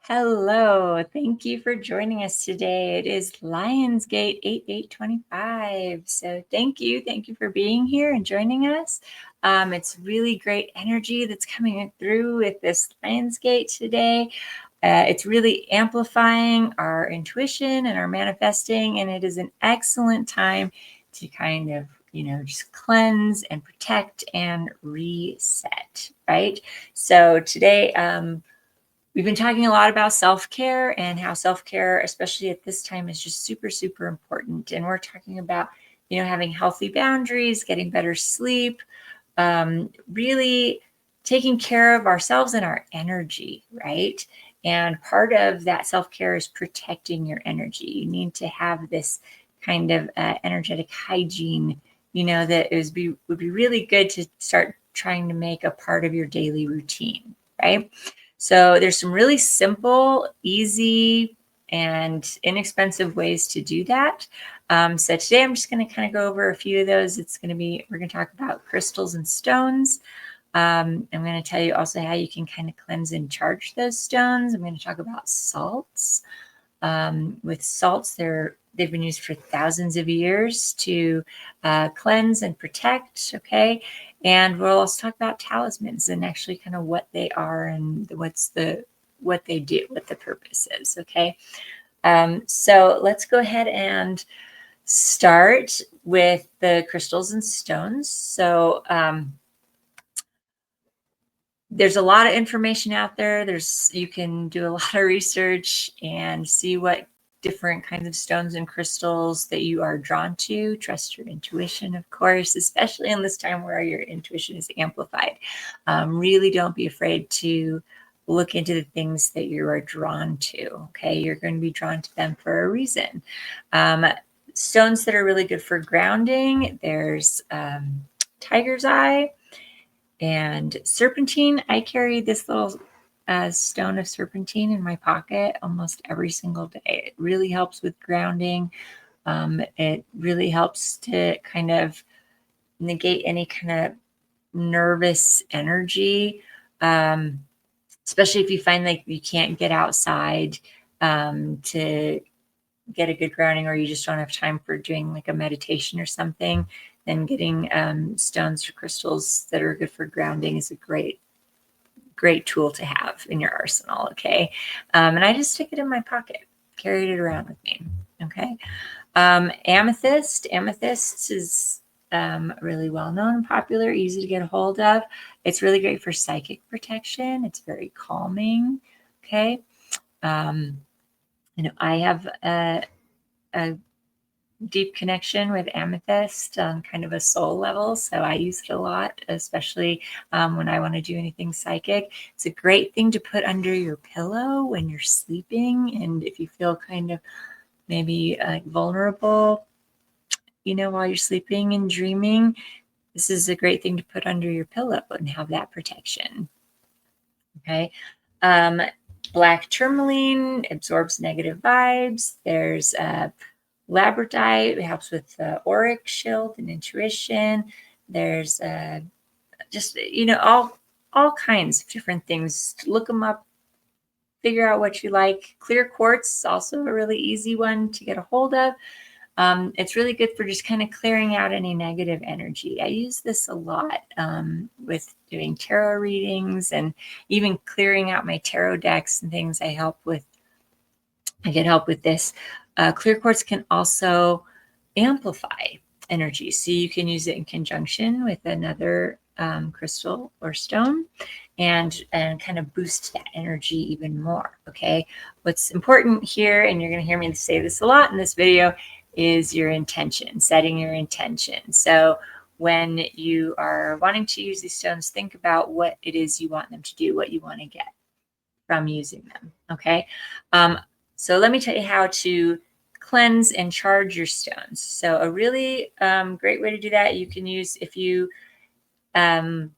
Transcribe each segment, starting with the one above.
Hello, thank you for joining us today. It is Lionsgate 8825. So thank you for being here and joining us. It's really great energy that's coming through with this Lionsgate today. It's really amplifying our intuition and our manifesting, and it is an excellent time to kind of just cleanse and protect and reset, right? So today, we've been talking a lot about self-care and how self-care, especially at this time, is just super, super important. And we're talking about, having healthy boundaries, getting better sleep, really taking care of ourselves and our energy, right? And part of that self-care is protecting your energy. You need to have this kind of energetic hygiene, that would be really good to start trying to make a part of your daily routine, right? So there's some really simple, easy, and inexpensive ways to do that. So today I'm just going to kind of go over a few of those. We're going to talk about crystals and stones. I'm going to tell you also how you can kind of cleanse and charge those stones. I'm going to talk about salts. With salts, they've been used for thousands of years to cleanse and protect, okay? And we'll also talk about talismans and actually kind of what they are and what they do, what the purpose is, okay? So let's go ahead and start with the crystals and stones. So there's a lot of information out there. You can do a lot of research and see what different kinds of stones and crystals that you are drawn to. Trust your intuition, of course, especially in this time where your intuition is amplified. Really don't be afraid to look into the things that you are drawn to, okay? You're going to be drawn to them for a reason. Stones that are really good for grounding, there's tiger's eye, and serpentine. I carry this little stone of serpentine in my pocket almost every single day. It really helps with grounding. It really helps to kind of negate any kind of nervous energy, especially if you find like you can't get outside to get a good grounding, or you just don't have time for doing like a meditation or something. Then getting stones or crystals that are good for grounding is a great tool to have in your arsenal, okay? And I just stick it in my pocket, carried it around with me, okay? Amethyst is really well-known, popular, easy to get a hold of. It's really great for psychic protection. It's very calming, okay? I have a deep connection with amethyst on kind of a soul level, so I use it a lot, especially when I want to do anything psychic. It's a great thing to put under your pillow when you're sleeping, and if you feel kind of maybe vulnerable, while you're sleeping and dreaming, this is a great thing to put under your pillow and have that protection, okay? Black tourmaline absorbs negative vibes. There's labradorite. It helps with auric shield and intuition. There's just all kinds of different things. Look them up, figure out what you like. Clear quartz is also a really easy one to get a hold of. It's really good for just kind of clearing out any negative energy. I use this a lot with doing tarot readings and even clearing out my tarot decks and things. I get help with this. Clear quartz can also amplify energy. So you can use it in conjunction with another crystal or stone and kind of boost that energy even more, okay? What's important here, and you're going to hear me say this a lot in this video, is your intention, setting your intention. So when you are wanting to use these stones, think about what it is you want them to do, what you want to get from using them, okay? So let me tell you how to cleanse and charge your stones. So a really great way to do that, you can use, if you are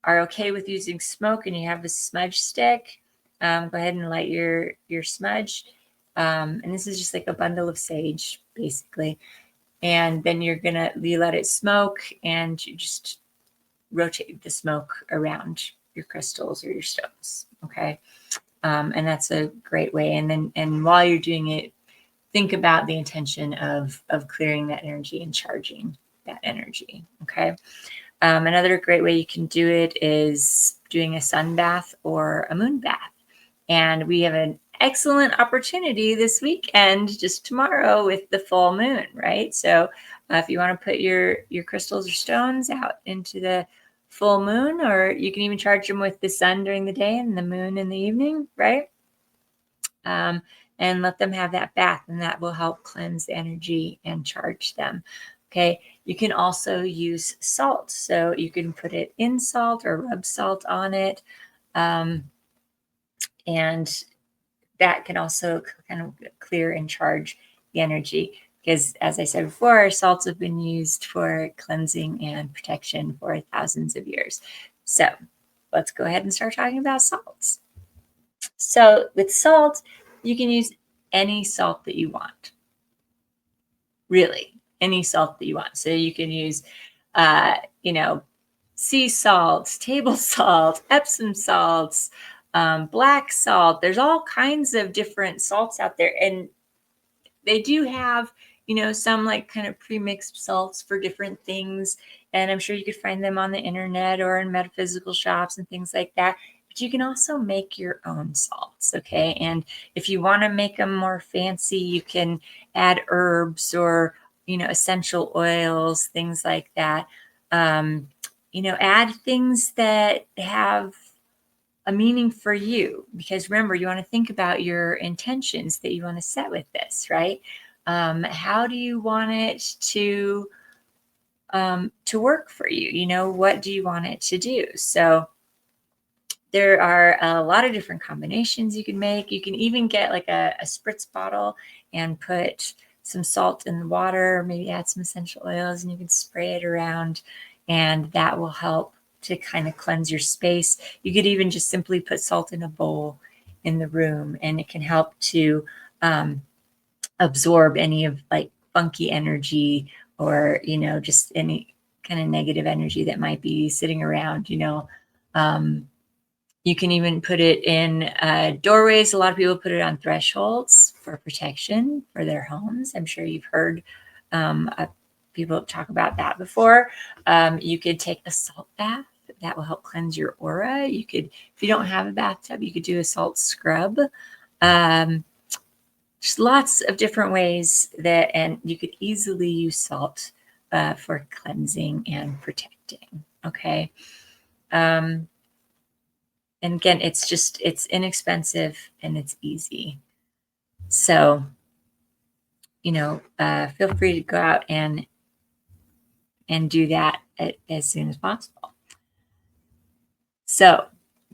okay with using smoke and you have a smudge stick, go ahead and light your smudge. And this is just like a bundle of sage, basically. And then you let it smoke, and you just rotate the smoke around your crystals or your stones, okay? And that's a great way. And while you're doing it, think about the intention of clearing that energy and charging that energy. Okay. Another great way you can do it is doing a sun bath or a moon bath. And we have an excellent opportunity this weekend, just tomorrow, with the full moon, right? So if you want to put your crystals or stones out into the full moon, or you can even charge them with the sun during the day and the moon in the evening, right? And let them have that bath, and that will help cleanse the energy and charge them. Okay, you can also use salt. So you can put it in salt or rub salt on it. And that can also kind of clear and charge the energy. Because as I said before, salts have been used for cleansing and protection for thousands of years. So let's go ahead and start talking about salts. So with salt, you can use any salt that you want. Really, any salt that you want. So you can use, sea salt, table salt, Epsom salts, black salt. There's all kinds of different salts out there. And they do have, some like kind of pre-mixed salts for different things. And I'm sure you could find them on the internet or in metaphysical shops and things like that. But you can also make your own salts, okay? And if you want to make them more fancy, you can add herbs or, essential oils, things like that. Add things that have a meaning for you, because remember, you want to think about your intentions that you want to set with this, right? How do you want it to work for you? What do you want it to do? So there are a lot of different combinations you can make. You can even get like a spritz bottle and put some salt in the water, maybe add some essential oils, and you can spray it around, and that will help to kind of cleanse your space. You could even just simply put salt in a bowl in the room, and it can help to absorb any of like funky energy or, just any kind of negative energy that might be sitting around. You can even put it in doorways. A lot of people put it on thresholds for protection for their homes. I'm sure you've heard people talk about that before. You could take a salt bath. That will help cleanse your aura. You could, if you don't have a bathtub, you could do a salt scrub. Just lots of different ways and you could easily use salt for cleansing and protecting. Okay. And again, it's inexpensive and it's easy. So, feel free to go out and do that as soon as possible. So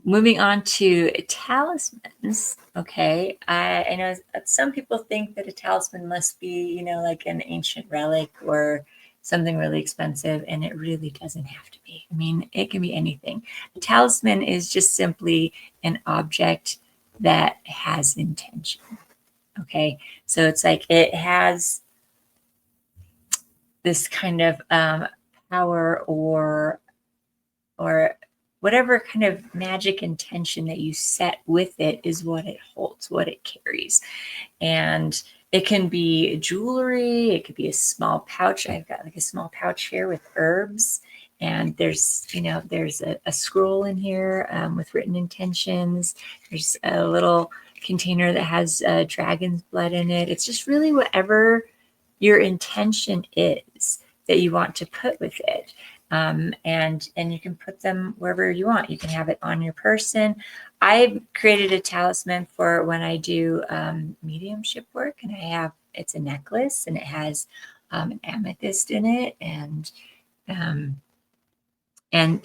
moving on to talismans. Okay. I know some people think that a talisman must be, like an ancient relic or something really expensive, and it really doesn't have to be. I mean, it can be anything. A talisman is just simply an object that has intention. Okay. So it's like it has this kind of power or whatever kind of magic intention that you set with it is what it holds, what it carries. And it can be jewelry. It could be a small pouch. I've got like a small pouch here with herbs. And there's a scroll in here with written intentions. There's a little container that has dragon's blood in it. It's just really whatever your intention is that you want to put with it. And you can put them wherever you want. You can have it on your person. I created a talisman for when I do mediumship work, and it's a necklace, and it has an amethyst in it, and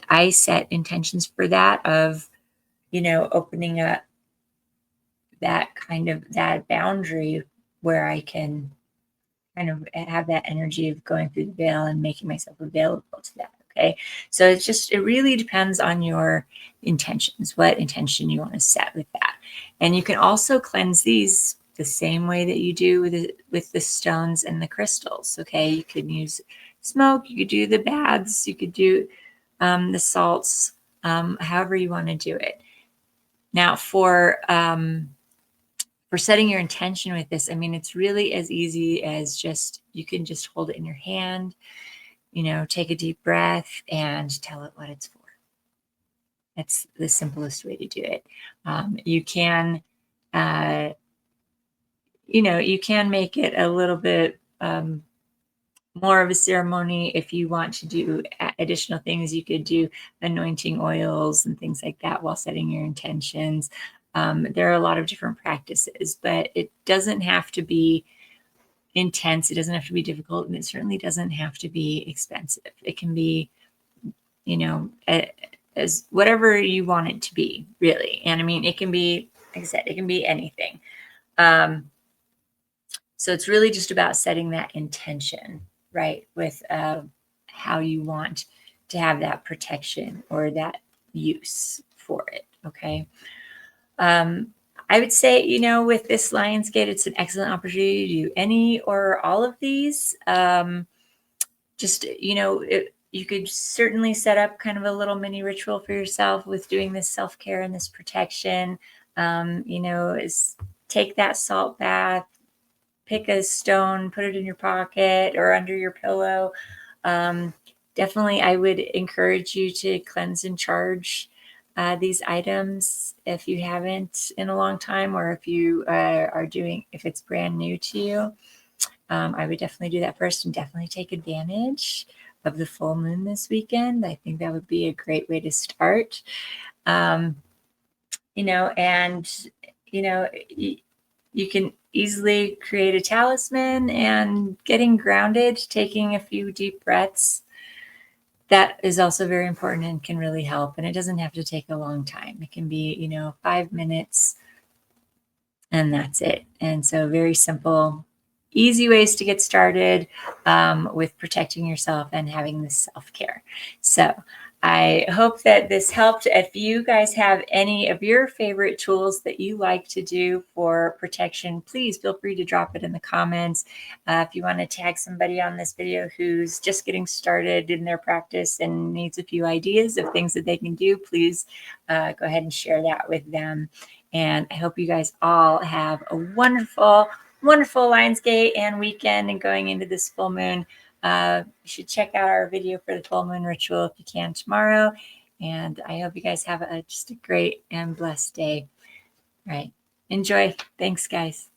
I set intentions for that of, opening up that boundary where I can kind of have that energy of going through the veil and making myself available to that. Okay. So it really depends on your intentions, what intention you want to set with that. And you can also cleanse these the same way that you do with the stones and the crystals. Okay. You could use smoke, you could do the baths, you could do the salts, however you want to do it. Now for setting your intention with this, I mean, it's really as easy as you can just hold it in your hand, take a deep breath and tell it what it's for. That's the simplest way to do it. You can, you can make it a little bit more of a ceremony. If you want to do additional things, you could do anointing oils and things like that while setting your intentions. There are a lot of different practices, but it doesn't have to be intense. It doesn't have to be difficult, and it certainly doesn't have to be expensive. It can be, as whatever you want it to be, really. And I mean, it can be, like I said, it can be anything. So it's really just about setting that intention, right, with how you want to have that protection or that use for it. Okay. I would say, with this Lionsgate, it's an excellent opportunity to do any or all of these. You could certainly set up kind of a little mini ritual for yourself with doing this self-care and this protection. Is take that salt bath, pick a stone, put it in your pocket or under your pillow. Definitely, I would encourage you to cleanse and charge these items if you haven't in a long time, or if you if it's brand new to you. I would definitely do that first and definitely take advantage of the full moon this weekend. I think that would be a great way to start. You can easily create a talisman, and getting grounded, taking a few deep breaths, that is also very important and can really help. And it doesn't have to take a long time. It can be, 5 minutes, and that's it. And so very simple, easy ways to get started with protecting yourself and having this self-care. So I hope that this helped. If you guys have any of your favorite tools that you like to do for protection, please feel free to drop it in the comments. If you want to tag somebody on this video who's just getting started in their practice and needs a few ideas of things that they can do, please go ahead and share that with them. And I hope you guys all have a wonderful, wonderful Lionsgate and weekend, and going into this full moon. You should check out our video for the full moon ritual if you can tomorrow. And I hope you guys have just a great and blessed day. All right. Enjoy. Thanks, guys.